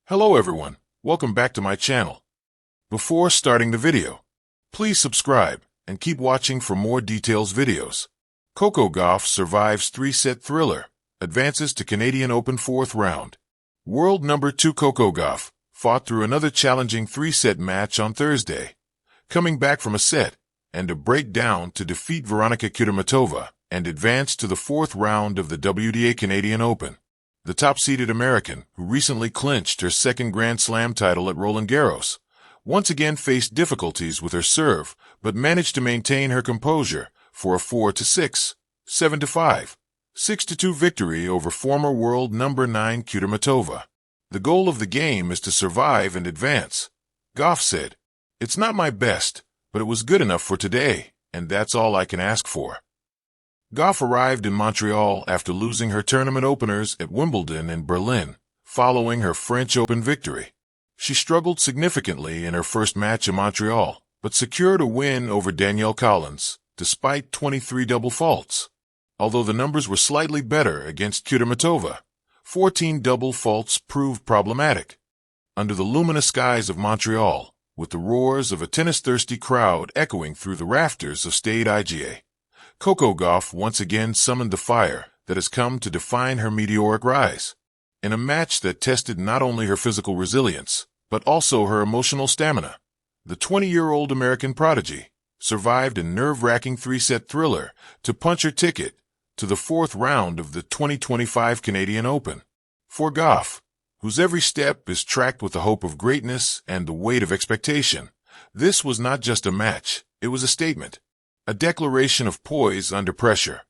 Hello everyone, welcome back to my channel. Before starting the video, please subscribe and keep watching for more details videos. Coco Gauff survives 3-set thriller, advances to Canadian Open 4th round. World number 2 Coco Gauff fought through another challenging 3-set match on Thursday, coming back from a set and a breakdown to defeat Veronika Kudermetova and advance to the 4th round of the WTA Canadian Open. The top-seeded American, who recently clinched her second Grand Slam title at Roland Garros, once again faced difficulties with her serve, but managed to maintain her composure for a 4-6, 7-5, 6-2 victory over former world number 9 Kudermetova. The goal of the game is to survive and advance. Gauff said, "It's not my best, but it was good enough for today, and that's all I can ask for." Gauff arrived in Montreal after losing her tournament openers at Wimbledon and Berlin, following her French Open victory. She struggled significantly in her first match in Montreal, but secured a win over Danielle Collins, despite 23 double faults. Although the numbers were slightly better against Kudermetova, 14 double faults proved problematic. Under the luminous skies of Montreal, with the roars of a tennis-thirsty crowd echoing through the rafters of Stade IGA, Coco Gauff once again summoned the fire that has come to define her meteoric rise. In a match that tested not only her physical resilience, but also her emotional stamina, the 20-year-old American prodigy survived a nerve-wracking 3-set thriller to punch her ticket to the 4th round of the 2025 Canadian Open. For Gauff, whose every step is tracked with the hope of greatness and the weight of expectation, this was not just a match, it was a statement. A declaration of poise under pressure.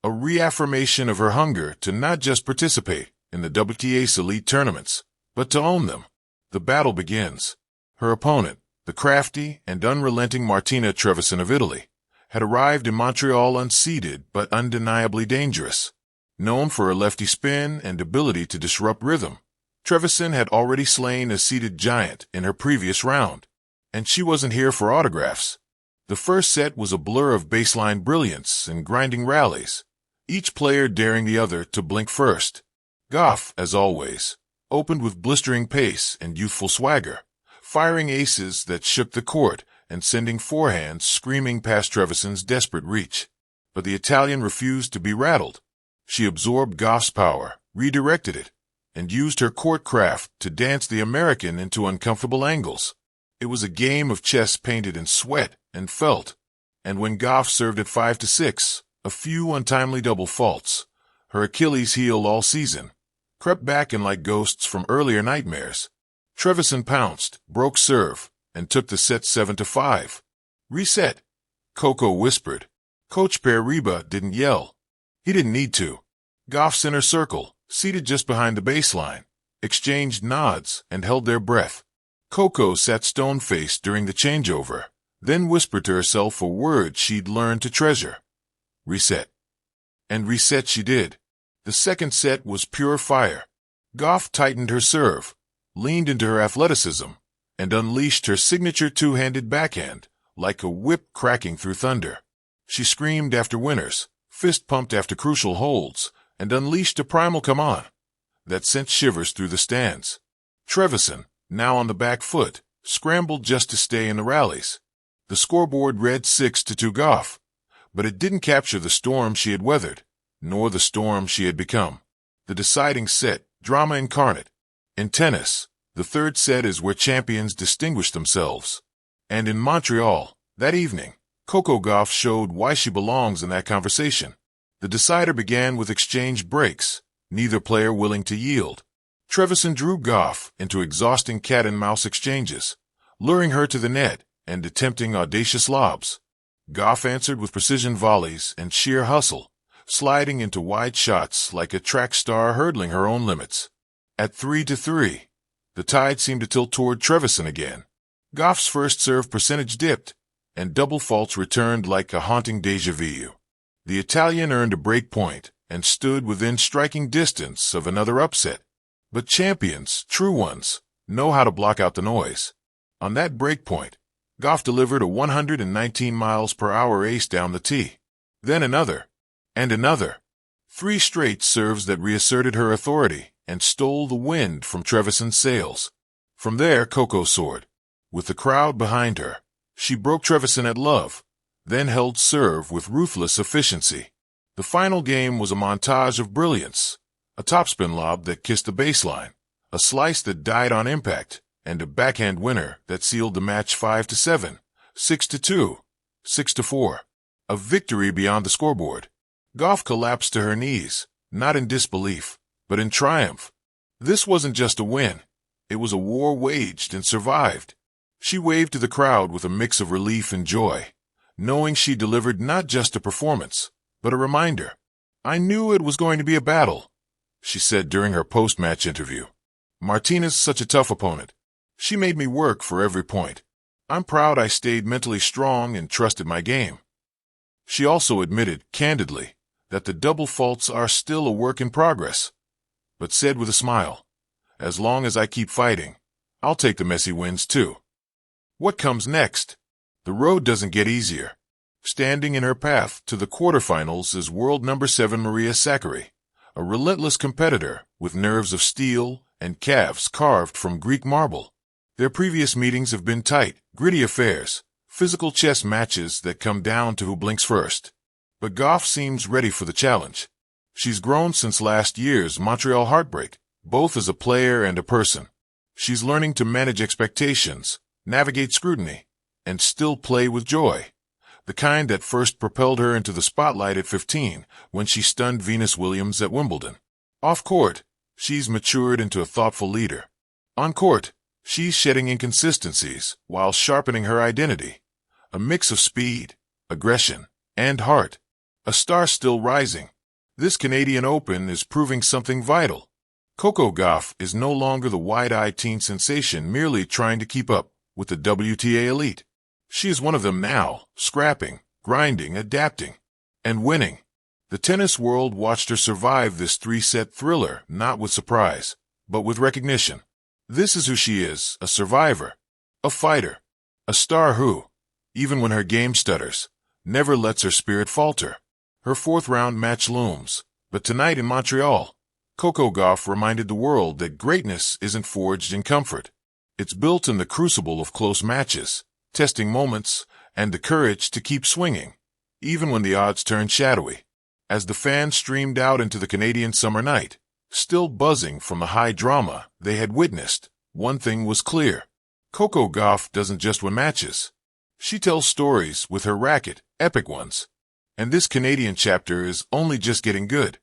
A reaffirmation of her hunger to not just participate in the WTA's elite tournaments, but to own them. The battle begins. Her opponent, the crafty and unrelenting Martina Trevisan of Italy, had arrived in Montreal unseeded but undeniably dangerous. Known for her lefty spin and ability to disrupt rhythm, Trevisan had already slain a seeded giant in her previous round. And she wasn't here for autographs. The first set was a blur of baseline brilliance and grinding rallies, each player daring the other to blink first. Gauff, as always, opened with blistering pace and youthful swagger, firing aces that shook the court and sending forehands screaming past Trevisan's desperate reach. But the Italian refused to be rattled. She absorbed Gauff's power, redirected it, and used her court craft to dance the American into uncomfortable angles. It was a game of chess painted in sweat and felt, and when Gauff served at 5-6, a few untimely double faults, her Achilles heel all season, crept back in like ghosts from earlier nightmares. Trevisan pounced, broke serve, and took the set 7-5. "Reset," Coco whispered. Coach Riba didn't yell. He didn't need to. Gauff's inner circle, seated just behind the baseline, exchanged nods and held their breath. Coco sat stone-faced during the changeover, then whispered to herself a word she'd learned to treasure. Reset. And reset she did. The second set was pure fire. Gauff tightened her serve, leaned into her athleticism, and unleashed her signature two-handed backhand, like a whip cracking through thunder. She screamed after winners, fist-pumped after crucial holds, and unleashed a primal come on that sent shivers through the stands. Trevisan, now on the back foot, scrambled just to stay in the rallies. The scoreboard read 6-2 Gauff, but it didn't capture the storm she had weathered, nor the storm she had become. The deciding set, drama incarnate. In tennis, the third set is where champions distinguish themselves. And in Montreal, that evening, Coco Gauff showed why she belongs in that conversation. The decider began with exchanged breaks, neither player willing to yield. Trevisan drew Gauff into exhausting cat-and-mouse exchanges, luring her to the net and attempting audacious lobs. Gauff answered with precision volleys and sheer hustle, sliding into wide shots like a track star hurdling her own limits. At 3-3, the tide seemed to tilt toward Trevisan again. Gauff's first serve percentage dipped, and double faults returned like a haunting déjà vu. The Italian earned a break point and stood within striking distance of another upset. But champions, true ones, know how to block out the noise. On that break point, Gauff delivered a 119 miles per hour ace down the tee. Then another, and another. 3 straight serves that reasserted her authority and stole the wind from Trevison's sails. From there, Coco soared. With the crowd behind her, she broke Trevison at love, then held serve with ruthless efficiency. The final game was a montage of brilliance, a topspin lob that kissed the baseline, a slice that died on impact, and a backhand winner that sealed the match 5-7, 6-2, 6-4. A victory beyond the scoreboard. Gauff collapsed to her knees, not in disbelief, but in triumph. This wasn't just a win. It was a war waged and survived. She waved to the crowd with a mix of relief and joy, knowing she delivered not just a performance, but a reminder. "I knew it was going to be a battle," she said during her post-match interview. "Martina's such a tough opponent. She made me work for every point. I'm proud I stayed mentally strong and trusted my game." She also admitted, candidly, that the double faults are still a work in progress, but said with a smile, "As long as I keep fighting, I'll take the messy wins too." What comes next? The road doesn't get easier. Standing in her path to the quarterfinals is world number 7 Maria Sakkari, a relentless competitor with nerves of steel and calves carved from Greek marble. Their previous meetings have been tight, gritty affairs, physical chess matches that come down to who blinks first. But Gauff seems ready for the challenge. She's grown since last year's Montreal heartbreak, both as a player and a person. She's learning to manage expectations, navigate scrutiny, and still play with joy. The kind that first propelled her into the spotlight at 15 when she stunned Venus Williams at Wimbledon. Off court, she's matured into a thoughtful leader. On court, she's shedding inconsistencies while sharpening her identity. A mix of speed, aggression, and heart. A star still rising. This Canadian Open is proving something vital. Coco Gauff is no longer the wide-eyed teen sensation merely trying to keep up with the WTA elite. She is one of them now, scrapping, grinding, adapting, and winning. The tennis world watched her survive this 3-set thriller not with surprise, but with recognition. This is who she is, a survivor, a fighter, a star who, even when her game stutters, never lets her spirit falter. Her 4th-round match looms, but tonight in Montreal, Coco Gauff reminded the world that greatness isn't forged in comfort. It's built in the crucible of close matches, testing moments, and the courage to keep swinging, even when the odds turn shadowy. As the fans streamed out into the Canadian summer night, still buzzing from the high drama they had witnessed, one thing was clear. Coco Gauff doesn't just win matches. She tells stories with her racket, epic ones. And this Canadian chapter is only just getting good.